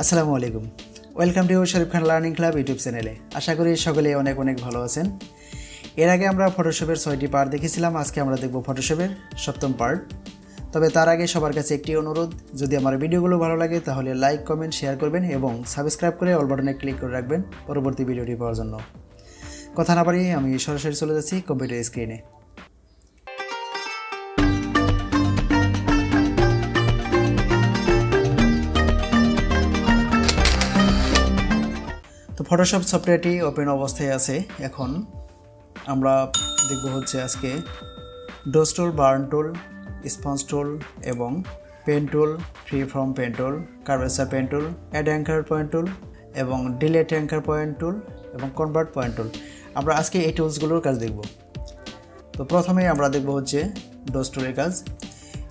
আসসালামু আলাইকুম welcome to Sharif Khan Learning Club YouTube চ্যানেলে আশা করি সকলেই অনেক অনেক ভালো আছেন। এর আগে আমরা ফটোশপের 6টি পার্ট দেখেছিলাম, আজকে আমরা দেখব ফটোশপের 7ম পার্ট। তবে তার আগে সবার কাছে একটি অনুরোধ, যদি আমার ভিডিওগুলো ভালো লাগে তাহলে লাইক কমেন্ট শেয়ার করবেন এবং সাবস্ক্রাইব করে অল বাটনে ক্লিক করে রাখবেন পরবর্তী ভিডিওটি পাওয়ার জন্য। কথা না বাড়িয়ে আমি সরাসরি চলে যাচ্ছি কম্পিউটার স্ক্রিনে। তো ফটোশপ সফটওয়্যারটি ওপেন অবস্থায় আছে। এখন আমরা দেখব হচ্ছে আজকে dodge tool, burn tool, sponge tool এবং pen tool, free form pen tool, curvature pen tool, add anchor point tool এবং ডিলেট অ্যাঙ্কার পয়েন্ট টুল এবং কনভার্ট পয়েন্ট টুল। আমরা আজকে এই টুলসগুলোর কাজ দেখব। তো প্রথমেই আমরা দেখব হচ্ছে ডস টুলের কাজ।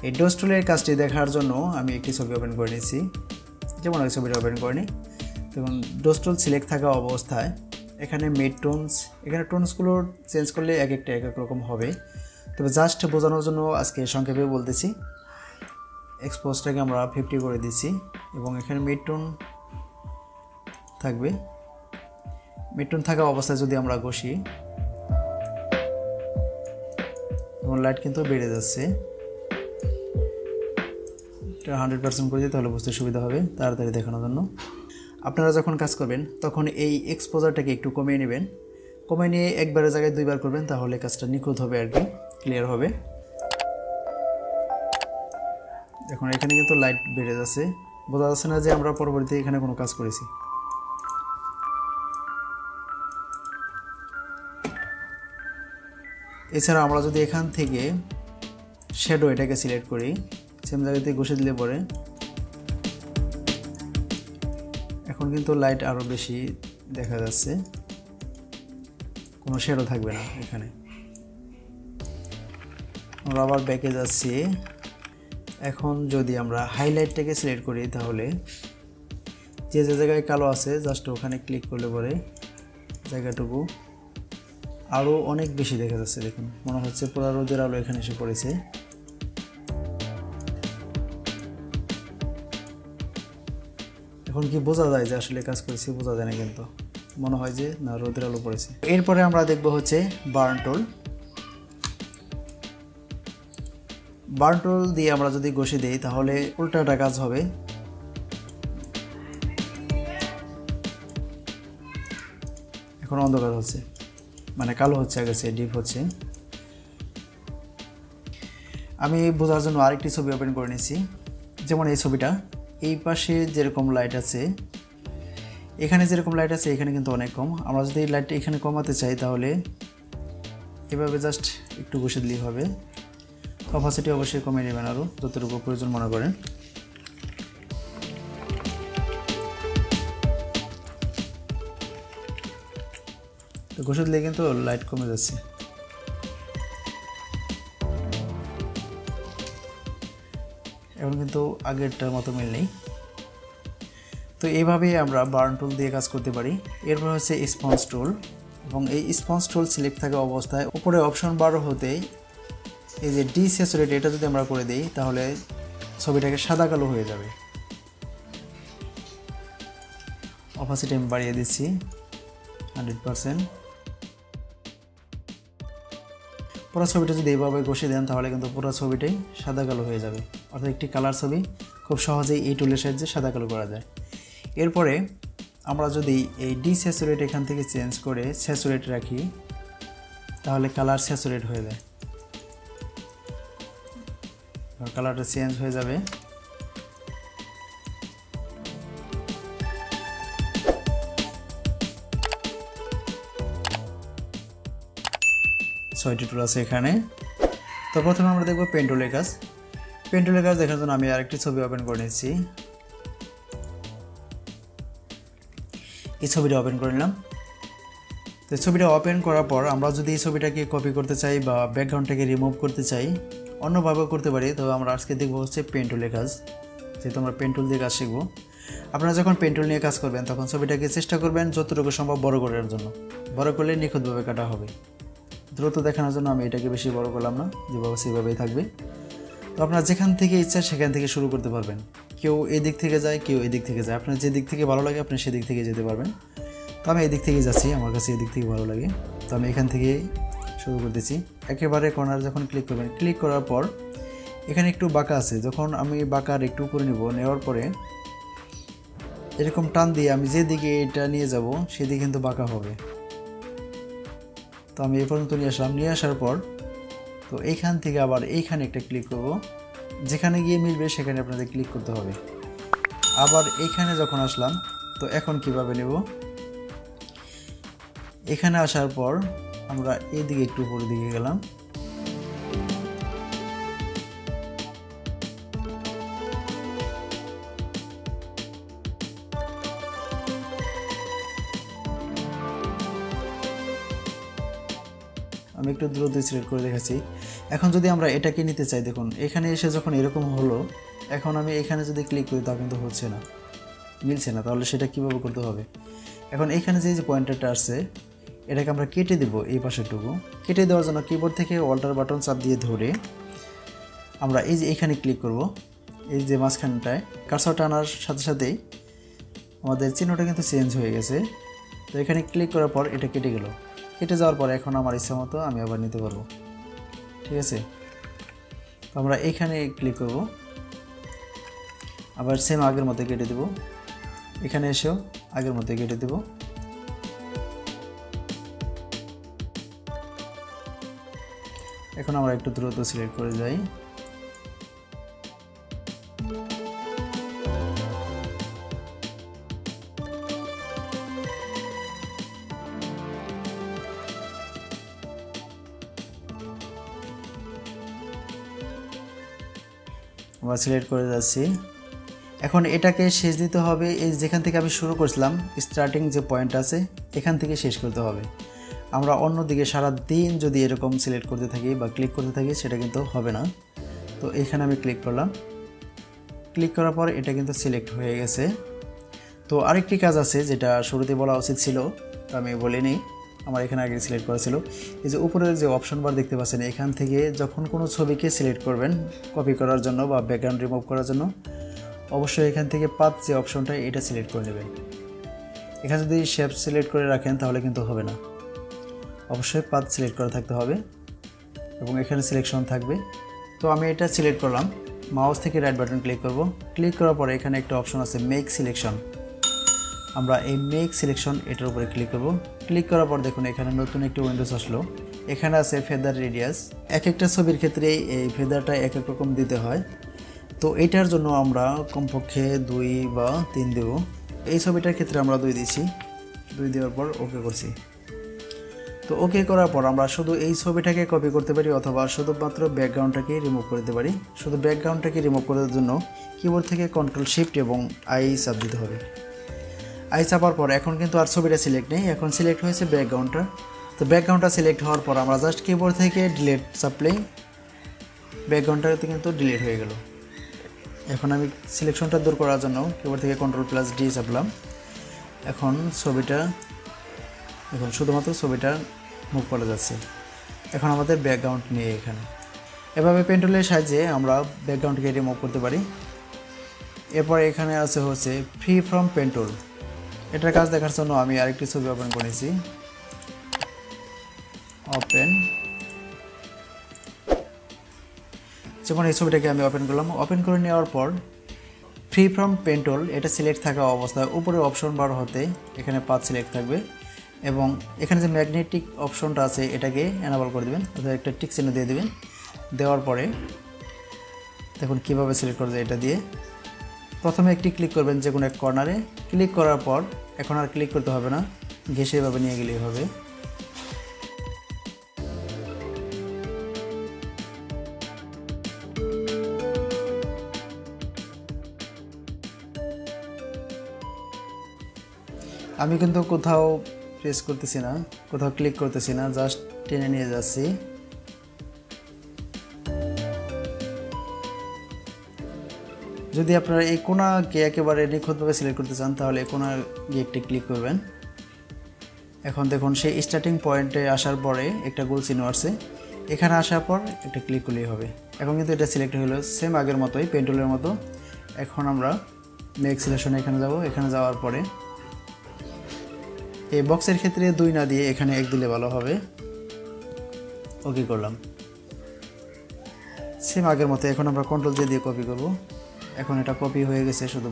এই ডস টুলের কাজটি দেখার জন্য আমি একটি ছবি ওপেন করে নিয়েছি, যেমন ওই ছবিটা ওপেন করে নিই। দেখুন ডস টুল সিলেক্ট থাকা অবস্থায় এখানে মিড টোনস, এখানে টোনসগুলো চেঞ্জ করলে এক একটা এক এক রকম হবে। তবে জাস্ট বোঝানোর জন্য আজকে সংক্ষেপে বলতেছি। এক্সপোজটাকে আমরা 50 করে দিচ্ছি এবং এখানে মিড টোন থাকবে। মিড টোন থাকা অবস্থায় যদি আমরা ঘষি এবং লাইট কিন্তু বেড়ে যাচ্ছে, 100% করে দিই তাহলে বুঝতে সুবিধা হবে তাড়াতাড়ি দেখানোর জন্য। আপনারা যখন কাজ করবেন তখন এই এক্সপোজারটাকে একটু কমিয়ে নেবেন, কমিয়ে নিয়ে একবারের জায়গায় দুইবার করবেন, তাহলে কাজটা নিখুঁত হবে আর কি, ক্লিয়ার হবে। এখন এখানে কিন্তু লাইট বেড়ে যাচ্ছে, বোঝা যাচ্ছে না যে আমরা পরবর্তীতে এখানে কোনো কাজ করেছি। এছাড়া আমরা যদি এখান থেকে শ্যাডো এটাকে সিলেক্ট করি, সেম জায়গাতে ঘষে দিলে পরে এখন কিন্তু লাইট আরও বেশি দেখা যাচ্ছে, কোনো শ্যাডো থাকবে না এখানে। আমরা আবার ব্যাকে যাচ্ছি। এখন যদি আমরা হাইলাইটটাকে সিলেক্ট করি তাহলে যে যে জায়গায় কালো আছে জাস্ট ওখানে ক্লিক করলে পরে জায়গাটুকু আরও অনেক বেশি দেখা যাচ্ছে। দেখুন মনে হচ্ছে পুরো রোদের আলো এখানে এসে পড়েছে। এখন কি বোঝা যায় যে আসলে কাজ করেছি? বোঝা যায় না, কিন্তু মনে হয় যে না রোদের আলো পড়েছে। এরপরে আমরা দেখব হচ্ছে বার্ন টুল। বার্ন টুল দিয়ে আমরা যদি ঘষে দিই তাহলে উল্টাটা কাজ হবে। এখন অন্ধকার হচ্ছে, মানে কালো হচ্ছে, আগে সে ডিপ হচ্ছে। আমি বোঝার জন্য আরেকটি ছবি ওপেন করে নিয়েছি, যেমন এই ছবিটা। এই পাশে যেরকম লাইট আছে, এখানে যেরকম লাইট আছে এখানে কিন্তু অনেক কম। আমরা যদি এই লাইটটা এখানে কমাতে চাই তাহলে এভাবে জাস্ট একটু ঘষে দিলেই হবে। অপাসিটি অবশ্যই কমিয়ে নেবেন আরও যতটুকু প্রয়োজন মনে করেন। তো ঘষে দিলে কিন্তু লাইট কমে যাচ্ছে। এখন কিন্তু আগেরটার মতো মিল নেই। তো এইভাবেই আমরা বার্ন টুল দিয়ে কাজ করতে পারি। এরপর হচ্ছে স্পঞ্জ টুল, এবং এই স্পঞ্জ টুল সিলেক্ট থাকা অবস্থায় উপরে অপশন বার হতেই এই যে ডিস্যাচুরেট, এটা যদি আমরা করে দিই তাহলে ছবিটাকে সাদা কালো হয়ে যাবে। অপাসিটি আমি বাড়িয়ে দিচ্ছি 100%। পুরো ছবিটা যদি এইভাবে ঘষে দেন তাহলে কিন্তু পুরো ছবিটাই সাদা কালো হয়ে যাবে। অর্থাৎ একটি কালার ছবি খুব সহজেই এই টুলের সাহায্যে সাদা কালো করা যায়। এরপরে আমরা যদি এই ডিস্যাচুরেট এখান থেকে চেঞ্জ করে স্যাচুরেট রাখি তাহলে কালার স্যাচুরেট হয়ে যায়, কালারটা চেঞ্জ হয়ে যাবে। ছয়টি টুল আছে এখানে। তো প্রথমে আমরা দেখব পেন টুলের কাজ। পেন টুলের কাজ দেখার জন্য আমি আরেকটি ছবি ওপেন করে নিচ্ছি। এই ছবিটা ওপেন করে নিলাম। তো ছবিটা ওপেন করার পর আমরা যদি এই ছবিটাকে কপি করতে চাই বা ব্যাকগ্রাউন্ডটাকে রিমুভ করতে চাই, অন্যভাবেও করতে পারি। তো আমরা আজকে দেখব হচ্ছে পেন টুলের কাজ, যেহেতু আমরা পেন টুল দিয়ে কাজ শিখবো। আপনারা যখন পেন টুল নিয়ে কাজ করবেন তখন ছবিটাকে চেষ্টা করবেন যতটুকু সম্ভব বড় করার জন্য। বড় করলে নিখুঁতভাবে কাটা হবে। দ্রুত দেখানোর জন্য আমি এটাকে বেশি বড় করলাম না, যেভাবে সেভাবেই থাকবে। তো আপনারা যেখান থেকে ইচ্ছা সেখান থেকে শুরু করতে পারবেন। কেউ এই দিক থেকে যায়, কেউ এই দিক থেকে যায়। আপনার যে দিক থেকে ভালো লাগে আপনি সেদিক থেকে যেতে পারবেন। তো আমি এই দিক থেকে যাচ্ছি, আমার কাছে এই দিক থেকে ভালো লাগে। তো আমি এখান থেকে শুরু করতেছি। একেবারে কর্নার যখন ক্লিক করবেন, ক্লিক করার পর এখানে একটু বাঁকা আছে, যখন আমি বাঁকার একটু উপরে নেওয়ার পরে এরকম টান দিয়ে আমি যেদিকে এটা নিয়ে যাব সেদিকে কিন্তু বাঁকা হবে। তো আমি এই পর্যন্ত নিয়ে আসলাম। নিয়ে আসার পর তো এইখান থেকে আবার এইখানে একটা ক্লিক করব, যেখানে গিয়ে মিলবে সেখানে আপনাদের ক্লিক করতে হবে। আবার এইখানে যখন আসলাম, তো এখন কিভাবে নেব, এখানে আসার পর আমরা এইদিকে একটু উপরের দিকে গেলাম, আমি একটু দ্রুত সিলেক্ট করে দেখাচ্ছি। এখন যদি আমরা এটাকে নিতে চাই, দেখুন এখানে এসে যখন এরকম হলো, এখন আমি এখানে যদি ক্লিক করি তা কিন্তু হচ্ছে না, মিলছে না। তাহলে সেটা কিভাবে করতে হবে, এখন এখানে যে পয়েন্টারটা আসছে এটাকে আমরা কেটে দেব। এই পাশেরটুকু কেটে দেওয়ার জন্য কিবোর্ড থেকে অল্টার বাটন চাপ দিয়ে ধরে আমরা এই যে এখানে ক্লিক করব। এই যে মাঝখানটায় কার্সর টানার সাথে সাথেই আমাদের চিহ্নটা কিন্তু চেঞ্জ হয়ে গেছে। তো এখানে ক্লিক করার পর এটা কেটে গেল। কেটে যাওয়ার পর এখন আমার ইচ্ছা মতো আমি আবার নিতে পারবো, ঠিক আছে। তো আমরা এখানে ক্লিক করব, আবার সেম আগের মতো কেটে দেব। এখানে এসেও আগের মতো কেটে দেব। এখন আমরা একটু দ্রুত সিলেক্ট করে যাই। আমরা সিলেক্ট করে যাচ্ছি। এখন এটাকে শেষ দিতে হবে, এই যেখান থেকে আমি শুরু করছিলাম স্টার্টিং যে পয়েন্ট আছে এখান থেকে শেষ করতে হবে। আমরা অন্যদিকে সারা দিন যদি এরকম সিলেক্ট করতে থাকি বা ক্লিক করতে থাকি সেটা কিন্তু হবে না। তো এখানে আমি ক্লিক করলাম, ক্লিক করার পর এটা কিন্তু সিলেক্ট হয়ে গেছে। তো আরেকটি কাজ আছে যেটা শুরুতে বলা উচিত ছিল, তো আমি বলিনি, আমার এখানে আগে সিলেক্ট করা ছিল। এই যে উপরের যে অপশন বার দেখতে পাচ্ছেন, এখান থেকে যখন কোনো ছবিকে সিলেক্ট করবেন কপি করার জন্য বা ব্যাকগ্রাউন্ড রিমুভ করার জন্য, অবশ্যই এখান থেকে পাথ যে অপশনটা এটা সিলেক্ট করে নেবেন। এখানে যদি শেপ সিলেক্ট করে রাখেন তাহলে কিন্তু হবে না, অবশ্যই পাথ সিলেক্ট করা থাকতে হবে এবং এখানে সিলেকশন থাকবে। তো আমি এটা সিলেক্ট করলাম, মাউস থেকে রাইট বাটন ক্লিক করব। ক্লিক করার পরে এখানে একটা অপশন আছে মেক সিলেকশন, আমরা এই মেক সিলেকশন এটার উপরে ক্লিক করব। ক্লিক করার পর দেখুন এখানে নতুন একটি উইন্ডোজ আসলো। এখানে আছে ফেদার রেডিয়াস, এক একটা ছবির ক্ষেত্রে এই ফেদারটা এক এক রকম দিতে হয়। তো এটার জন্য আমরা কমপক্ষে 2 বা 3 দেব। এই ছবিটার ক্ষেত্রে আমরা 2 দিয়েছি, 2 দেওয়ার পর ওকে করছি। তো ওকে করার পর আমরা শুধু এই ছবিটাকে কপি করতে পারি অথবা শুধুমাত্র ব্যাকগ্রাউন্ডটাকে রিমুভ করতে পারি। শুধু ব্যাকগ্রাউন্ডটাকে রিমুভ করার জন্য কিবোর্ড থেকে কন্ট্রোল শিফট এবং আই চাপ দিতে হবে। আই চাপার পর এখন কিন্তু আর ছবিটা সিলেক্ট নেই, এখন সিলেক্ট হয়েছে ব্যাকগ্রাউন্ডটা। তো ব্যাকগ্রাউন্ডটা সিলেক্ট হওয়ার পর আমরা জাস্ট কিবোর্ড থেকে ডিলিট চাপলেই ব্যাকগ্রাউন্ডটাতে কিন্তু ডিলিট হয়ে গেল। এখন আমি সিলেকশনটা দূর করার জন্য কিবোর্ড থেকে Ctrl+D চাপলাম। এখন ছবিটা, এখন শুধুমাত্র ছবিটা মুভ করা যাচ্ছে। এখন আমাদের ব্যাকগ্রাউন্ড নিয়ে এখানে এভাবে পেন টুলের সাহায্যে আমরা ব্যাকগ্রাউন্ডকে রিমুভ করতে পারি। এরপর এখানে আছে হচ্ছে ফ্রি ফ্রম পেন টুল। এটার কাজ দেখার জন্য আমি আরেকটি ছবি ওপেন করেছি, ওপেন। যেমন এই ছবিটাকে আমি ওপেন করলাম। ওপেন করে নেওয়ার পর ফ্রি ফ্রম পেন টুল এটা সিলেক্ট থাকা অবস্থায় উপরে অপশন বার হতে এখানে পাথ সিলেক্ট থাকবে এবং এখানে যে ম্যাগনেটিক অপশনটা আছে এটাকে এনাবল করে দেবেন, অর্থাৎ একটা টিক চিহ্ন দিয়ে দেবেন। দেওয়ার পরে দেখুন কীভাবে সিলেক্ট করা যায়। এটা দিয়ে প্রথমে একটি ক্লিক করবেন যে কোনো এক কর্নারে। ক্লিক করার পর এখন আর ক্লিক করতে হবে না, ঘেঁষে এভাবে নিয়ে গেলেই হবে। আমি কিন্তু কোথাও প্রেস করতেছি না, কোথাও ক্লিক করতেছি না, জাস্ট টেনে নিয়ে যাচ্ছি। যদি আপনারা এই কোণাকে একেবারে নিখুঁতভাবে সিলেক্ট করতে চান তাহলে এই কোণা গিয়ে একটি ক্লিক করবেন। এখন দেখুন সেই স্টার্টিং পয়েন্টে আসার পরে একটা গোল চিহ্ন আসছে, এখানে আসার পর একটা ক্লিক করলেই হবে। এখন কিন্তু এটা সিলেক্ট হলো সেম আগের মতোই পেন টুলের মতো। এখন আমরা মেক সিলেকশনে এখানে যাব। এখানে যাওয়ার পরে এই বক্সের ক্ষেত্রে 2 না দিয়ে এখানে 1 দিলে ভালো হবে। ওকে করলাম। সেম আগের মতো এখন আমরা কন্ট্রোল জে দিয়ে কপি করব। এখন এটা কপি হয়ে গেছে, শুধু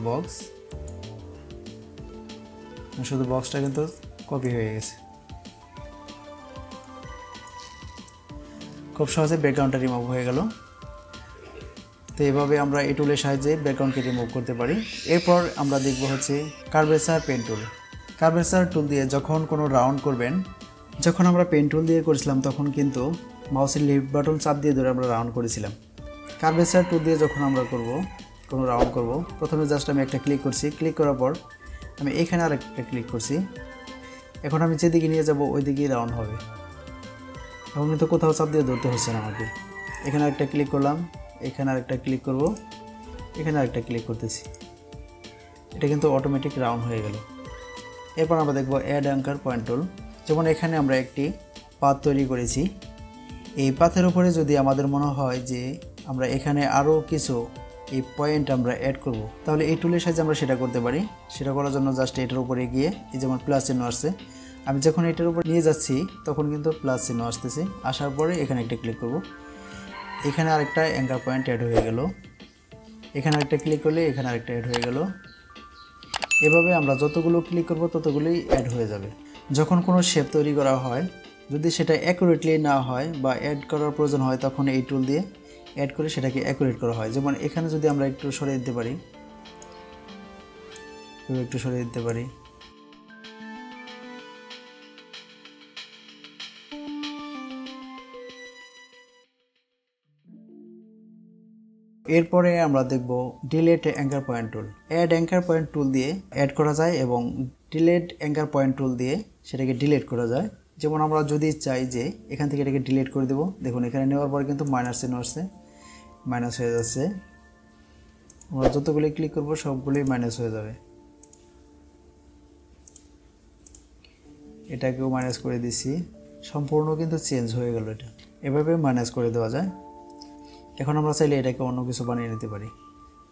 বক্সটা কিন্তু কপি হয়ে গেছে। খুব সহজে ব্যাকগ্রাউন্ডটা রিমুভ হয়ে গেল। তো এইভাবে আমরা এই টুলের সাহায্যে ব্যাকগ্রাউন্ডকে রিমুভ করতে পারি। এরপর আমরা দেখব হচ্ছে কার্ভেচার পেন টুল। কার্ভেচার টুল দিয়ে যখন কোনো রাউন্ড করবেন, যখন আমরা পেন টুল দিয়ে করেছিলাম তখন কিন্তু মাউসের লেফট বাটন চাপ দিয়ে ধরে আমরা রাউন্ড করেছিলাম। কার্ভেচার টুল দিয়ে যখন আমরা কোনো রাউন্ড করব, প্রথমে জাস্ট আমি একটা ক্লিক করছি। ক্লিক করার পর আমি এখানে আরেকটা ক্লিক করছি। এখন আমি যেদিকে নিয়ে যাব ওই দিকেই রাউন্ড হবে। এখন কিন্তু কোথাও চাপ দিয়ে ধরতে হচ্ছে না আমাকে। এখানে আরেকটা ক্লিক করলাম, এখানে আরেকটা ক্লিক করব, এখানে আরেকটা ক্লিক করতেছি। এটা কিন্তু অটোমেটিক রাউন্ড হয়ে গেল। এরপর আমরা দেখব অ্যাড অ্যাঙ্কার পয়েন্ট টুল। যেমন এখানে আমরা একটি পাথ তৈরি করেছি। এই পাথের উপরে যদি আমাদের মনে হয় যে আমরা এখানে আরও কিছু এই পয়েন্ট আমরা অ্যাড করব, তাহলে এই টুলের সাহায্যে আমরা সেটা করতে পারি। সেটা করার জন্য জাস্ট এটার উপরে গিয়ে এই যেমন প্লাস চিহ্ন আসছে, আমি যখন এটার উপর নিয়ে যাচ্ছি তখন কিন্তু প্লাস চিহ্ন আসতেছে। আসার পরে এখানে একটা ক্লিক করব। এখানে আরেকটা অ্যাঙ্কার পয়েন্ট অ্যাড হয়ে গেল। এখানে আরেকটা ক্লিক করলে এখানে আরেকটা অ্যাড হয়ে গেল। এভাবে আমরা যতগুলো ক্লিক করব ততগুলোই অ্যাড হয়ে যাবে। যখন কোনো শেপ তৈরি করা হয়, যদি সেটা অ্যাকুরেটলি না হয় বা অ্যাড করার প্রয়োজন হয়, তখন এই টুল দিয়ে অ্যাড করে সেটাকে অ্যাকুরেট করা হয়। যেমন এখানে যদি আমরা একটু সরিয়ে দিতে পারি, এরপরে আমরা দেখব delete anchor point tool. Add anchor point tool দিয়ে অ্যাড করা যায় এবং ডিলেট অ্যাঙ্কার পয়েন্ট টুল দিয়ে সেটাকে ডিলিট করা যায়। যেমন আমরা যদি চাই যে এখান থেকে এটাকে ডিলিট করে দেব, দেখুন এখানে নেওয়ার পর কিন্তু মাইনাস চিহ্ন আসছে, মাইনাস হয়ে যাচ্ছে। আমরা যতগুলি ক্লিক করব সবগুলোই মাইনাস হয়ে যাবে। এটাকেও মাইনাস করে দিচ্ছি, সম্পূর্ণ কিন্তু চেঞ্জ হয়ে গেল। এটা এভাবে মাইনাস করে দেওয়া যায়। এখন আমরা চাইলে এটাকে অন্য কিছু বানিয়ে নিতে পারি।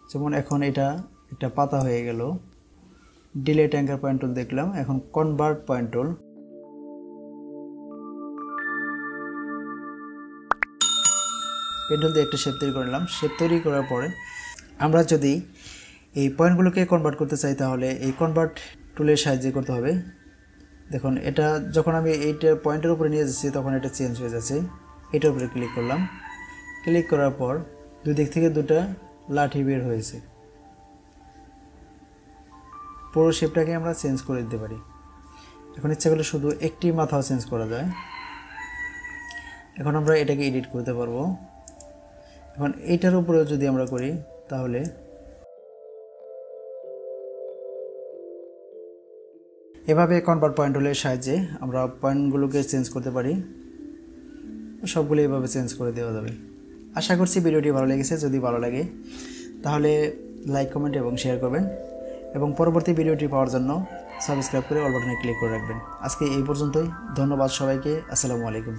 যেমন এখন এটা একটা পাতা হয়ে গেল। ডিলেট অ্যাঙ্কার পয়েন্ট টুল দেখলাম। এখন convert point tool. Pen tool দিয়ে একটা শেপ তৈরি করে নিলাম। শেপ তৈরি করার পরে আমরা যদি এই পয়েন্টগুলোকে কনভার্ট করতে চাই, তাহলে এই কনভার্ট টুলের সাহায্যে করতে হবে। দেখুন এটা যখন আমি এইটা পয়েন্টের উপরে নিয়ে যাচ্ছি তখন এটা চেঞ্জ হয়ে যাচ্ছে। এটার উপরে ক্লিক করলাম। ক্লিক করার পর দুই দিক থেকে দুটো লাঠি বের হয়েছে। পুরো শেপটাকে আমরা চেঞ্জ করে দিতে পারি। এখন ইচ্ছা করলে শুধু একটি মাথাও চেঞ্জ করা যায়। এখন আমরা এটাকে এডিট করতে পারবো। এখন এইটার উপরেও যদি আমরা করি, তাহলে এভাবে কনভার্ট পয়েন্ট টুলের সাহায্যে আমরা পয়েন্টগুলোকে চেঞ্জ করতে পারি। সবগুলো এভাবে চেঞ্জ করে দেওয়া যাবে। আশা করছি ভিডিওটি ভালো লেগেছে। যদি ভালো লাগে তাহলে লাইক, কমেন্ট এবং শেয়ার করবেন এবং পরবর্তী ভিডিওটি পাওয়ার জন্য সাবস্ক্রাইব করে অল বাটনে ক্লিক করে রাখবেন। আজকে এই পর্যন্তই। ধন্যবাদ সবাইকে। আসসালামু আলাইকুম।